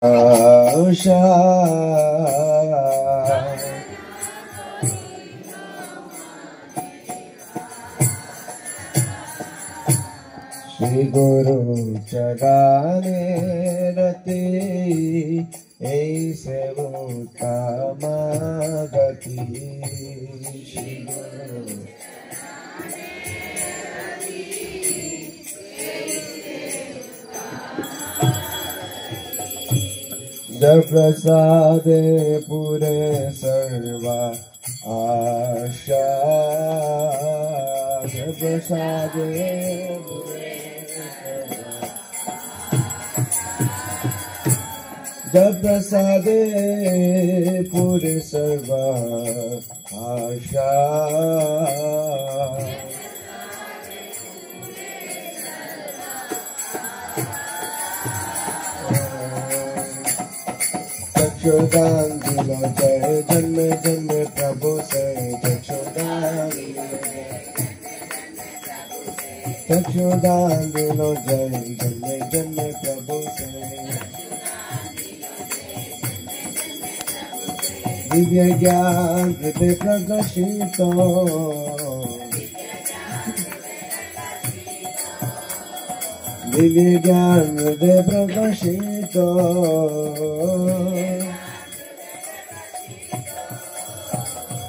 आशा श्री गुरु चराने रति ऐसे उत्तम गति श्री गुरु जब प्रसादे पूरे सर्वा आशा जब प्रसादे जब प्रसादे पूरे सर्वा आशा चक्षुदान दिलो जय जन्म जन्म प्रभु से चक्षुदान दिलो जय जन्म जन्म प्रभु से दिव्य ज्ञान हृदय प्रकाशित दिव्य ज्ञान हृदय प्रकाशित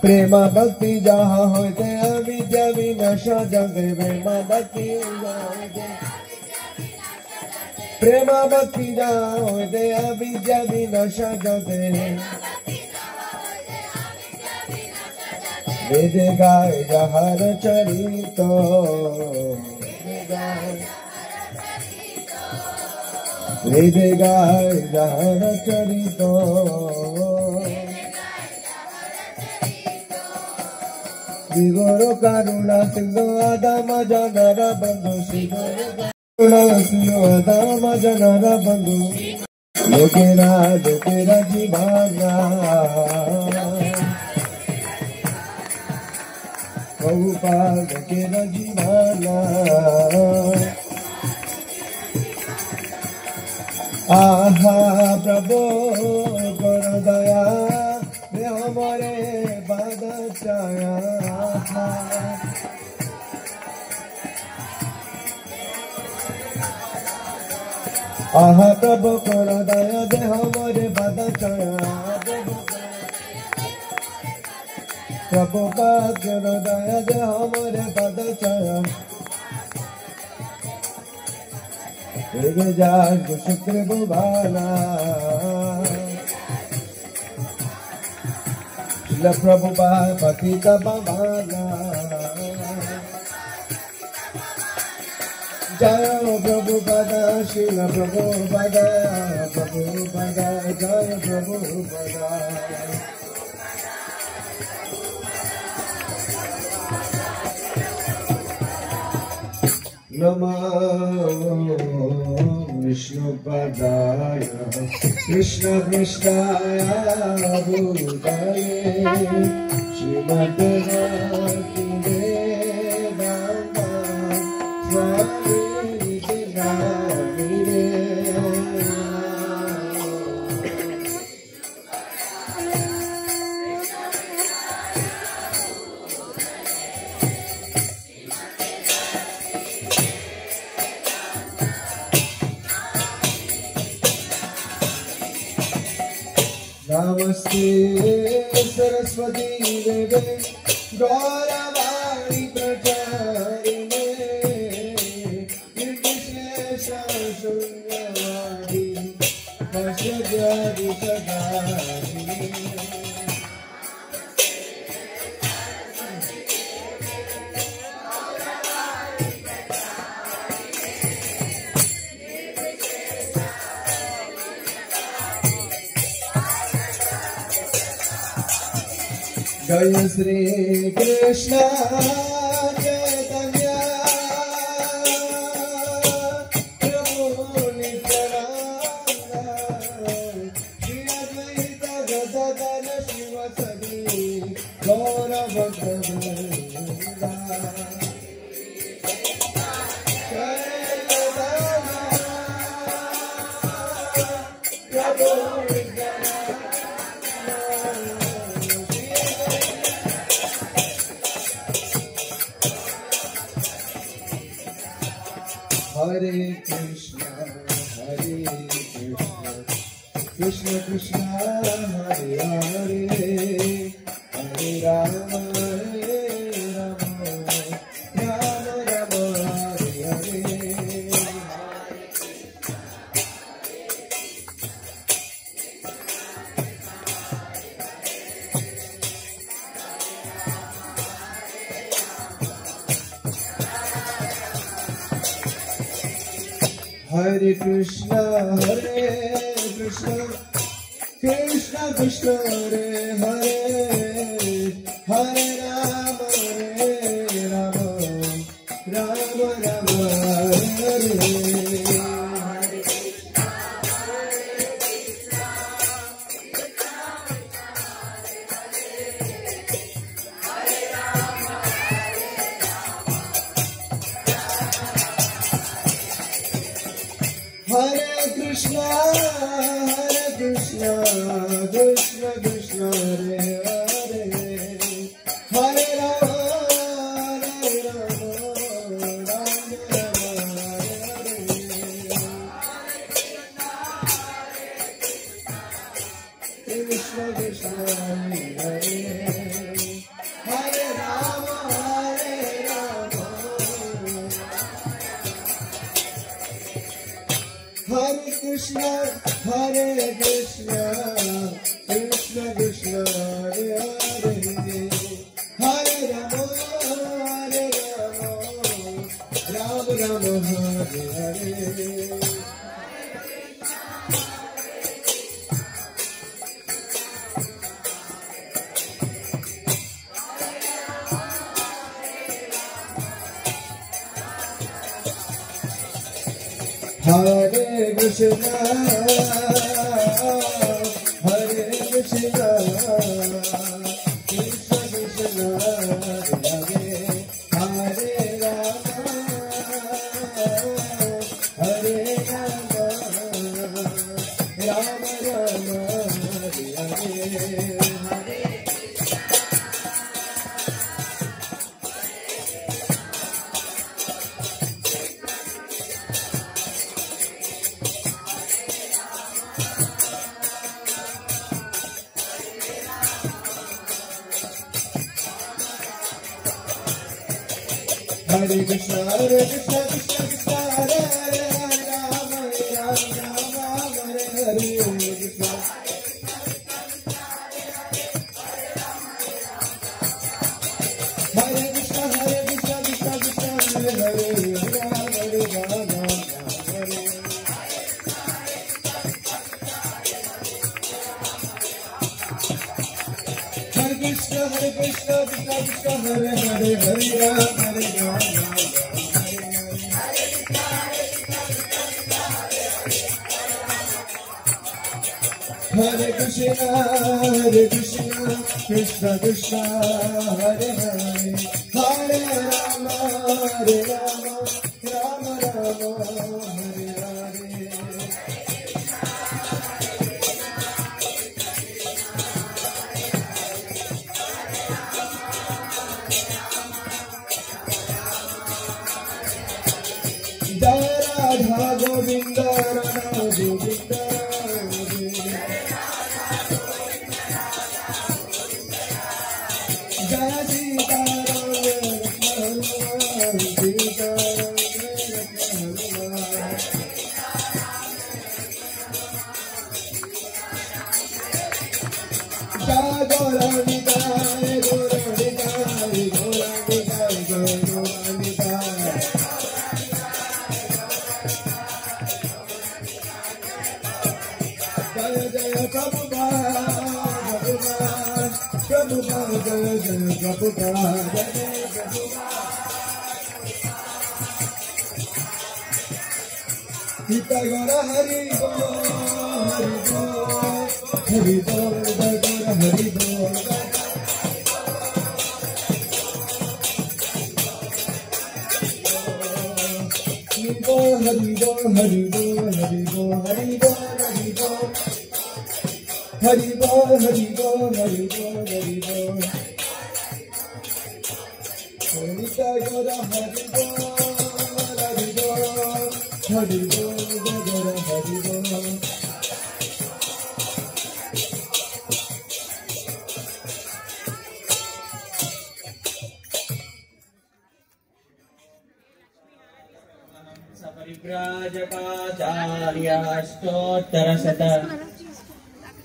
प्रेम भक्ति जहाँ होते अविद्या विनाशा जगे प्रेम भक्ति जहाँ होते अविद्या विनाशा जगे वेद गाय जहर चरित वेद गाय जहर चरित श्री गुरु करुणा सिंधु आदाम जनर बंधु श्री गुरु करुणा सिंधु आदाम जनर बंधु लोकेरा जीवाना बहुपाल लोकेरा जीवाना आहा प्रभु कर दया हमारे बाद चाया आहा प्रभु कर दया दे हमारे बाद चाया प्रभु पाद कर दया दे हमारे बाद चाया शुक्र बुभाना प्रभुपाद पतित पावना जय प्रभुपाद शिल प्रभुपाद प्रभुपाद जय प्रभुपाद नमो विष्णुपदाय कृष्ण पृष्ठाय भूताय श्रीमद् भक्तिवेदान्त स्वामी नामिने नमस्ते सरस्वती देवे गौरवाणी प्रचारिणे निर्विशेष शून्यवादी पश्चादि सदारिणे जय श्री कृष्ण चैतन्य प्रभु नित्यानंद श्री अद्वैत गदाधर शिव सदी गौर भक्तवृंद Hare Krishna, Krishna Krishna, Hare Hare, Hare Rama, Rama Rama, Hare Hare. Hare Krishna, Krishna Krishna, Hare Hare, Hare Rama, Rama Rama, Hare Hare. Hare Krishna, Krishna Krishna, Hare Hare, Hare Rama, Rama Rama, Hare Hare. Krishna Krishna, Hare Hare, Hare Rama, Hare Krishna, Krishna Krishna, Hare Hare, Hare Rama, Rama Rama, Hare Hare. Hare Krishna, Krishna Krishna, Hare Hare, Hare Rama, Rama Rama, Hare Hare. Hare Krishna, Krishna Krishna, Hare Hare, Hare Rama, Rama Hare Hare, Krishna. Hare Krishna, Krishna Krishna, Hare Hare, Hare Rama, Rama Hare. Hare Krishna, Krishna Krishna, Hare Hare, Hare Rama, Rama. Hare Krishna, Krishna Krishna, Hare Hare, Hare Rama, Rama Rama, Hare Hare. Jaya Radha Govinda, Radha Govinda. Jaya Sita Kita gora Hari Bol, Hari Bol, Hari Bol, Hari Bol. Hari Bol, Hari Bol, Hari Bol, Hari Bol, Hari Bol, Hari Bol. Hari Bol, Hari Bol, Hari Bol, Hari Bol. Nita Gora Hari Bol, Hari Bol, Hari Bol, Gora Hari Bol. Saparivrajakacharyastottarasata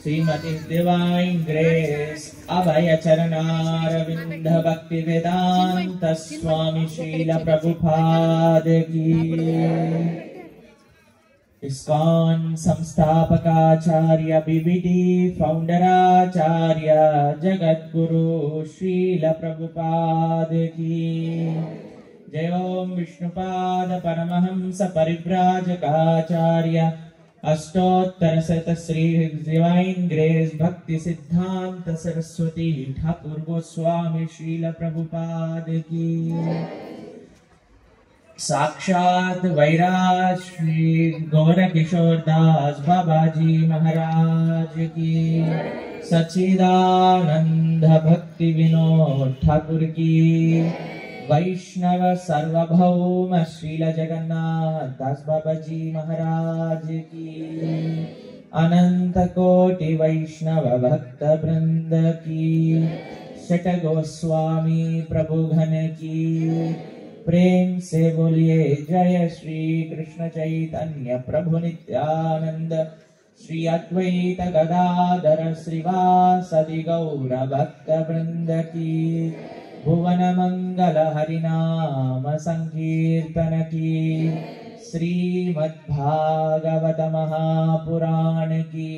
Srimati Divine Grace Abhaya Charanaravinda Bhakti Vedanta Swami Srila Prabhupada Ki ISKCON Samstapakacharya BBT Founder Acharya Jagadguru Srila Prabhupada Ki Jai Om Vishnupada Paramahamsa Parivrajakaacharya Ashtottara Sata Sri Divine Grace Bhakti Siddhanta Saraswati Thakur Goswami Srila Prabhupada Ki Sakshat Vairaj Shri Gaura Kishore Das Babaji Maharaj Ki Sachidananda Bhakti Vinod Thakur Ki वैष्णव सर्वभौम श्रील जगन्नाथ दास बाबाजी महाराज की अनंत कोटि वैष्णव भक्त वृंद की shut Goswami प्रभु घन की प्रेम से बोलिए जय श्री कृष्ण चैतन्य प्रभु नित्यानंद श्री अद्वैत गदाधर श्रीवासदि गौर भक्त वृंद की भुवन मंगल हरिनाम संकीर्तन की श्रीमद्भागवत महापुराण की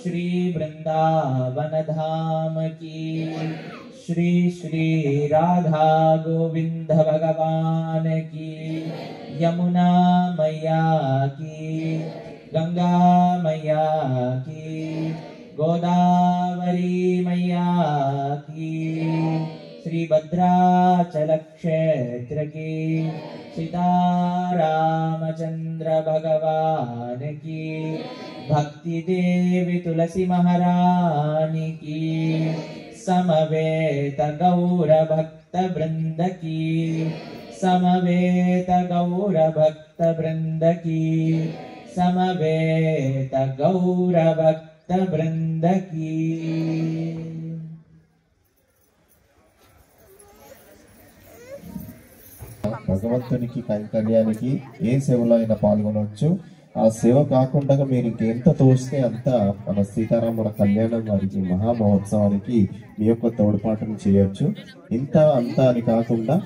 श्री वृंदावन धाम की श्री श्री राधा गोविंद भगवान की यमुना मैया की गंगा मैया की गोदावरी मैया की श्री भद्राचल क्षेत्र की सीतारामचंद्र भगवान की भक्ति देवी तुलसी महारानी की समवेत गौर भक्त वृंद की समवेत गौर भक्त वृंद की समवेत गौर भक्त वृंद की భగవంతునికి కైంకర్యానికి ఏ సేవలో అయినా పాల్గొనవచ్చు. ఆ సేవ కాకుండా మీరు ఇంకెంత తోస్తే అంత మన సీతారాముల కళ్యాణం వారికి మహామహోత్సవానికి మీ యొక్క తోడ్పాటును చేయొచ్చు. ఇంత అంత అని కాకుండా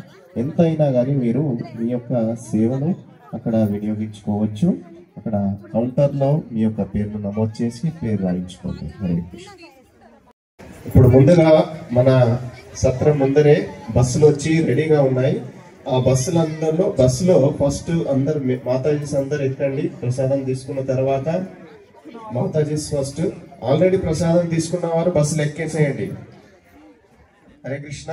ఎంతైనా కానీ మీరు మీ యొక్క సేవను అక్కడ వినియోగించుకోవచ్చు. అక్కడ కౌంటర్లో మీ యొక్క పేరును నమోదు చేసి పేరు రాయించుకోండి. హరే కృష్ణ. ఇప్పుడు ముందుగా మన సత్రం ముందరే బస్సులు వచ్చి రెడీగా ఉన్నాయి. ఆ బస్సులో ఫస్ట్ అందరు మాతాజీస్ అందరు ఎక్కండి. ప్రసాదం తీసుకున్న తర్వాత మాతాజీస్ ఫస్ట్. ఆల్రెడీ ప్రసాదం తీసుకున్న వారు బస్సులు ఎక్కేసేయండి. హరే కృష్ణ.